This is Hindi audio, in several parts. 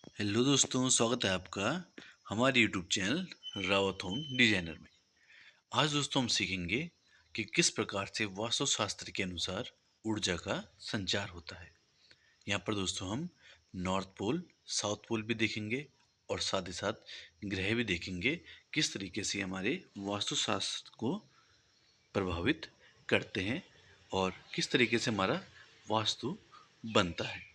हेलो दोस्तों, स्वागत है आपका हमारे YouTube channel Rawat home designer में। आज दोस्तों हम सीखेंगे कि किस प्रकार से वास्तुशास्त्र के अनुसार ऊर्जा का संचार होता है। यहाँ पर दोस्तों हम नॉर्थ पोल, साउथ पोल भी देखेंगे और साथ ही साथ ग्रह भी देखेंगे, किस तरीके से हमारे वास्तुशास्त्र को प्रभावित करते हैं और किस तरीके से हमारा वास्तु बनता है।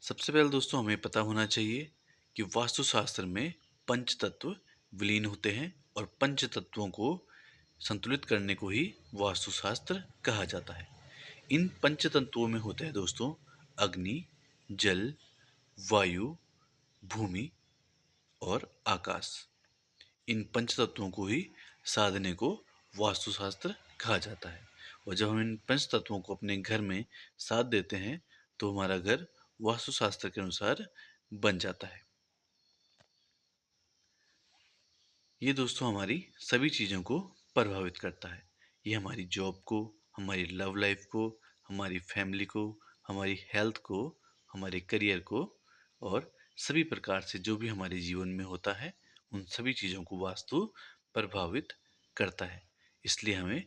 सबसे पहले दोस्तों हमें पता होना चाहिए कि वास्तुशास्त्र में पंच तत्व विलीन होते हैं और पंच तत्वों को संतुलित करने को ही वास्तुशास्त्र कहा जाता है। इन पंच तत्वों में होते हैं दोस्तों अग्नि, जल, वायु, भूमि और आकाश। इन पंच तत्वों को ही साधने को वास्तुशास्त्र कहा जाता है। और जब हम इन पंच तत्वों को अपने घर में साथ देते हैं तो हमारा घर वास्तुशास्त्र के अनुसार बन जाता है। ये दोस्तों हमारी सभी चीज़ों को प्रभावित करता है। ये हमारी जॉब को, हमारी लव लाइफ को, हमारी फैमिली को, हमारी हेल्थ को, हमारे करियर को और सभी प्रकार से जो भी हमारे जीवन में होता है उन सभी चीज़ों को वास्तु प्रभावित करता है। इसलिए हमें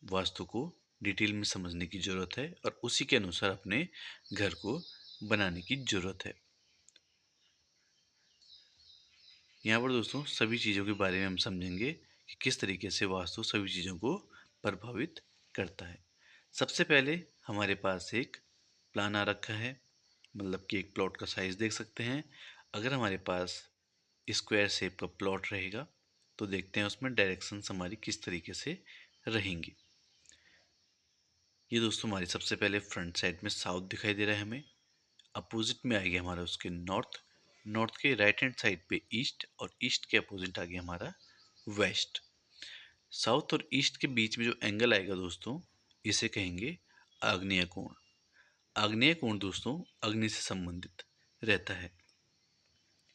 वास्तु को डिटेल में समझने की ज़रूरत है और उसी के अनुसार अपने घर को बनाने की ज़रूरत है। यहाँ पर दोस्तों सभी चीज़ों के बारे में हम समझेंगे कि किस तरीके से वास्तु सभी चीज़ों को प्रभावित करता है। सबसे पहले हमारे पास एक प्लान आ रखा है, मतलब कि एक प्लॉट का साइज़ देख सकते हैं। अगर हमारे पास स्क्वायर शेप का प्लॉट रहेगा तो देखते हैं उसमें डायरेक्शंस हमारी किस तरीके से रहेंगी। ये दोस्तों हमारी सबसे पहले फ्रंट साइड में साउथ दिखाई दे रहा है हमें। अपोजिट में आ गया हमारा उसके नॉर्थ, नॉर्थ के राइट हैंड साइड पे ईस्ट और ईस्ट के अपोजिट आ गया हमारा वेस्ट। साउथ और ईस्ट के बीच में जो एंगल आएगा दोस्तों इसे कहेंगे आग्नेय कोण। आग्नेय कोण दोस्तों अग्नि से संबंधित रहता है।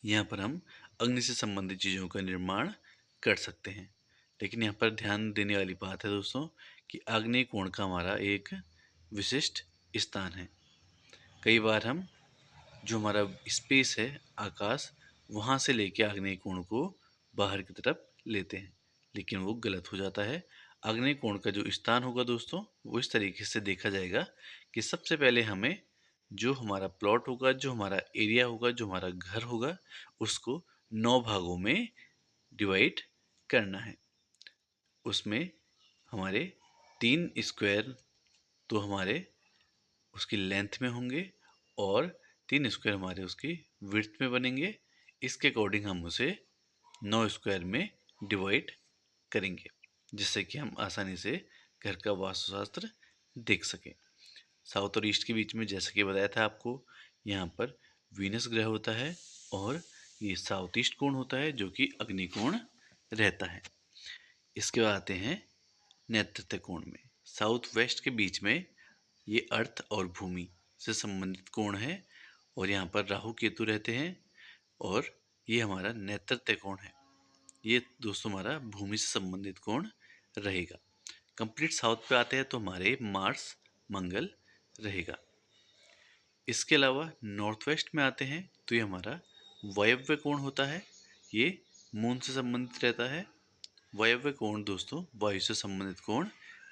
यहाँ पर हम अग्नि से संबंधित चीज़ों का निर्माण कर सकते हैं। लेकिन यहाँ पर ध्यान देने वाली बात है दोस्तों कि आग्नेय कोण का हमारा एक विशिष्ट स्थान है। कई बार हम जो हमारा स्पेस है, आकाश, वहाँ से लेके आग्नेय कोण को बाहर की तरफ लेते हैं, लेकिन वो गलत हो जाता है। आग्नेय कोण का जो स्थान होगा दोस्तों वो इस तरीके से देखा जाएगा कि सबसे पहले हमें जो हमारा प्लॉट होगा, जो हमारा एरिया होगा, जो हमारा घर होगा, उसको 9 भागों में डिवाइड करना है। उसमें हमारे 3 स्क्वायर तो हमारे उसकी लेंथ में होंगे और 3 स्क्वायर हमारे उसकी विड्थ में बनेंगे। इसके अकॉर्डिंग हम उसे 9 स्क्वायर में डिवाइड करेंगे, जिससे कि हम आसानी से घर का वास्तुशास्त्र देख सकें। साउथ और ईस्ट के बीच में जैसा कि बताया था आपको, यहाँ पर वीनस ग्रह होता है और ये साउथ ईस्ट कोण होता है जो कि अग्नि कोण रहता है। इसके बाद आते हैं नैऋत्य कोण में। साउथ वेस्ट के बीच में ये अर्थ और भूमि से संबंधित कोण है और यहाँ पर राहु केतु रहते हैं और ये हमारा नैऋत्य कोण है। ये दोस्तों हमारा भूमि से संबंधित कोण रहेगा। कंप्लीट साउथ पे आते हैं तो हमारे मार्स, मंगल रहेगा। इसके अलावा नॉर्थ वेस्ट में आते हैं तो ये हमारा वायव्य कोण होता है। ये मून से संबंधित रहता है। वायव्य कोण दोस्तों वायु से संबंधित कोण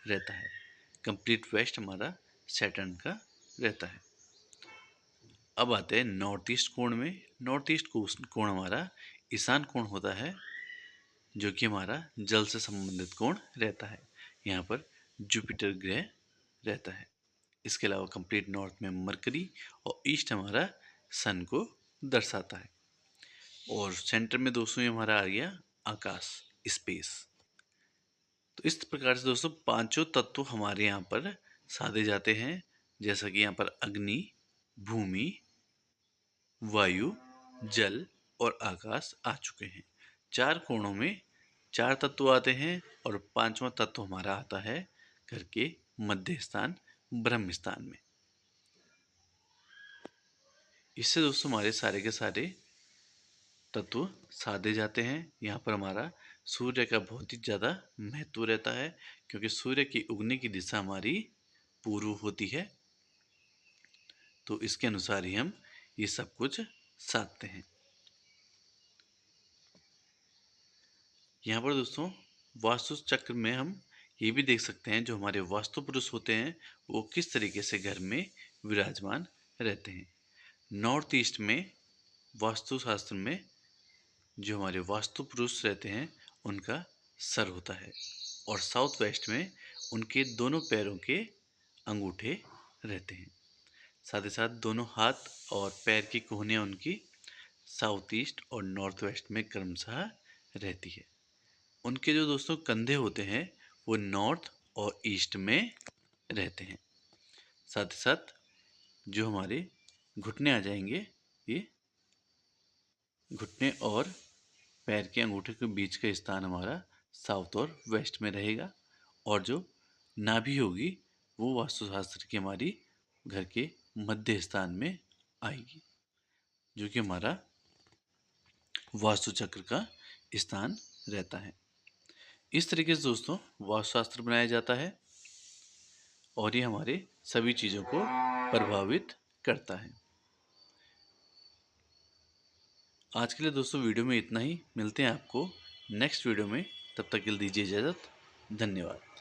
रहता है। कंप्लीट वेस्ट हमारा सैटर्न का रहता है। अब आते हैं नॉर्थ ईस्ट कोण में। नॉर्थ ईस्ट कोण हमारा ईशान कोण होता है जो कि हमारा जल से संबंधित कोण रहता है। यहाँ पर जुपिटर ग्रह रहता है। इसके अलावा कंप्लीट नॉर्थ में मरकरी और ईस्ट हमारा सन को दर्शाता है। और सेंटर में दोस्तों ये हमारा आ गया आकाश, स्पेस। तो इस प्रकार से दोस्तों पांचों तत्व हमारे यहाँ पर साधे जाते हैं, जैसा कि यहाँ पर अग्नि, भूमि, वायु, जल और आकाश आ चुके हैं। 4 कोणों में 4 तत्व आते हैं और 5वां तत्व हमारा आता है घर के मध्य स्थान, ब्रह्म स्थान में। इससे दोस्तों हमारे सारे के सारे तत्व साधे जाते हैं। यहाँ पर हमारा सूर्य का बहुत ही ज़्यादा महत्व रहता है, क्योंकि सूर्य की उगने की दिशा हमारी पूर्व होती है। तो इसके अनुसार ही हम ये सब कुछ साधते हैं। यहाँ पर दोस्तों वास्तु चक्र में हम ये भी देख सकते हैं जो हमारे वास्तु पुरुष होते हैं वो किस तरीके से घर में विराजमान रहते हैं। नॉर्थ ईस्ट में वास्तु शास्त्र में जो हमारे वास्तु पुरुष रहते हैं उनका सर होता है, और साउथ वेस्ट में उनके दोनों पैरों के अंगूठे रहते हैं। साथ ही साथ दोनों हाथ और पैर की कोहनियाँ उनकी साउथ ईस्ट और नॉर्थ वेस्ट में क्रमशः रहती है। उनके जो दोस्तों कंधे होते हैं वो नॉर्थ और ईस्ट में रहते हैं। साथ ही साथ जो हमारे घुटने आ जाएंगे, ये घुटने और पैर के अंगूठे के बीच का स्थान हमारा साउथ और वेस्ट में रहेगा, और जो नाभि होगी वो वास्तुशास्त्र की हमारी घर के मध्य स्थान में आएगी, जो कि हमारा वास्तु चक्र का स्थान रहता है। इस तरीके से दोस्तों वास्तुशास्त्र बनाया जाता है और ये हमारे सभी चीज़ों को प्रभावित करता है। आज के लिए दोस्तों वीडियो में इतना ही। मिलते हैं आपको नेक्स्ट वीडियो में, तब तक के लिए दीजिए इजाज़त। धन्यवाद।